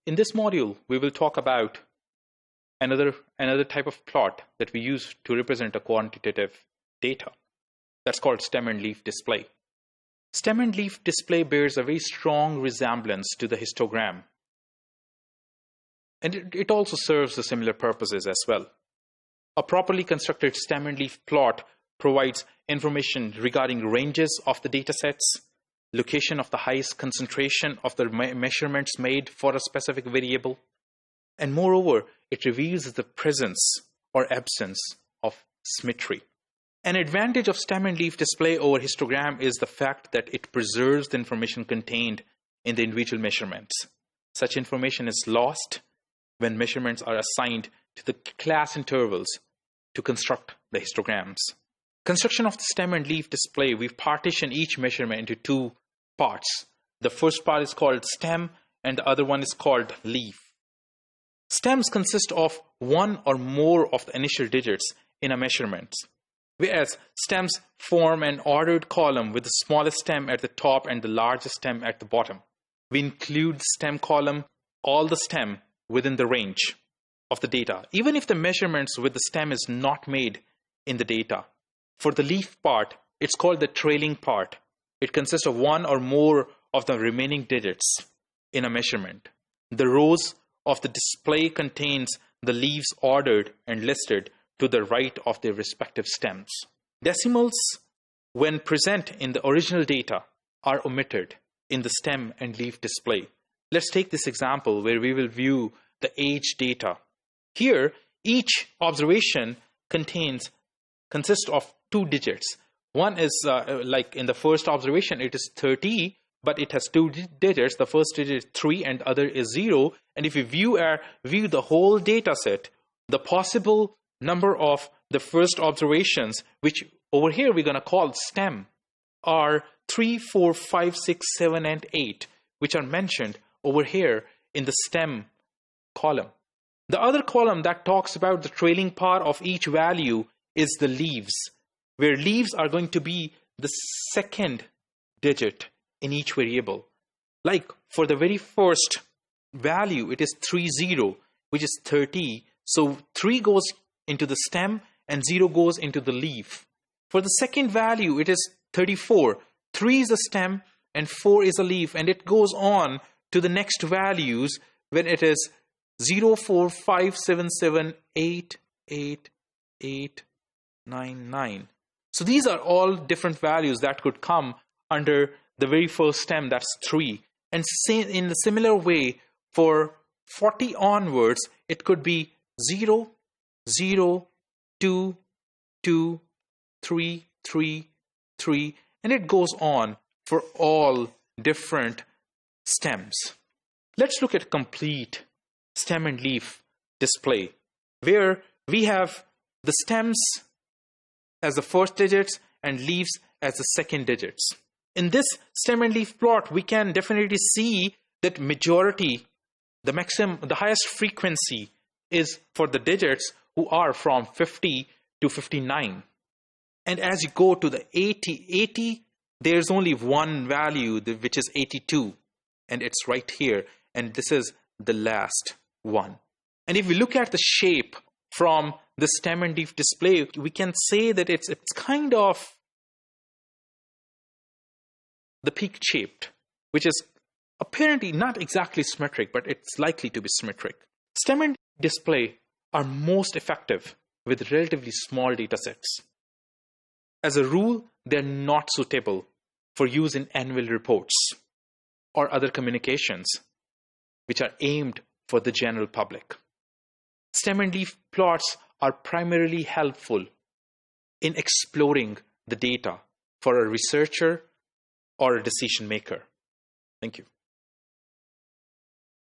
In this module, we will talk about another type of plot that we use to represent a quantitative data. That's called stem and leaf display. Stem and leaf display bears a very strong resemblance to the histogram. And it also serves the similar purposes as well. A properly constructed stem and leaf plot provides information regarding ranges of the data sets, location of the highest concentration of the measurements made for a specific variable, and moreover, it reveals the presence or absence of symmetry. An advantage of stem and leaf display over histogram is the fact that it preserves the information contained in the individual measurements. Such information is lost when measurements are assigned to the class intervals to construct the histograms. Construction of the stem and leaf display, we've partitioned each measurement into two parts. The first part is called stem and the other one is called leaf. Stems consist of one or more of the initial digits in a measurement, whereas stems form an ordered column with the smallest stem at the top and the largest stem at the bottom. We include stem column, all the stem within the range of the data, even if the measurements with the stem is not made in the data. For the leaf part, it's called the trailing part. It consists of one or more of the remaining digits in a measurement. The rows of the display contains the leaves ordered and listed to the right of their respective stems. Decimals, when present in the original data, are omitted in the stem and leaf display. Let's take this example where we will view the age data. Here, each observation consists of two digits. One is like in the first observation, it is 30, but it has two digits. The first digit is 3 and the other is 0. And if we view the whole data set, the possible number of the first observations, which over here we're going to call stem, are 3, 4, 5, 6, 7, and 8, which are mentioned over here in the stem column. The other column that talks about the trailing part of each value is the leaves, where leaves are going to be the second digit in each variable. Like for the very first value, it is 30, which is 30. So 3 goes into the stem and 0 goes into the leaf. For the second value, it is 34. 3 is the stem and 4 is a leaf, and it goes on to the next values when it is 0, 4, 5, 7, 7, 8, 8, 8, 9, 9. So these are all different values that could come under the very first stem, that's 3. And in the similar way, for 40 onwards, it could be 0, 0, 2, 2, 3, 3, 3, and it goes on for all different stems. Let's look at complete stem and leaf display, where we have the stems as the first digits and leaves as the second digits. In this stem and leaf plot, we can definitely see that majority, the highest frequency is for the digits who are from 50 to 59. And as you go to the 80, there's only one value, which is 82. And it's right here. And this is the last one. And if we look at the shape from the stem and leaf display, we can say that it's kind of the peak shaped, which is apparently not exactly symmetric, but it's likely to be symmetric. Stem and display are most effective with relatively small data sets. As a rule, they're not suitable for use in annual reports or other communications which are aimed for the general public. Stem and leaf plots are primarily helpful in exploring the data for a researcher or a decision maker. Thank you.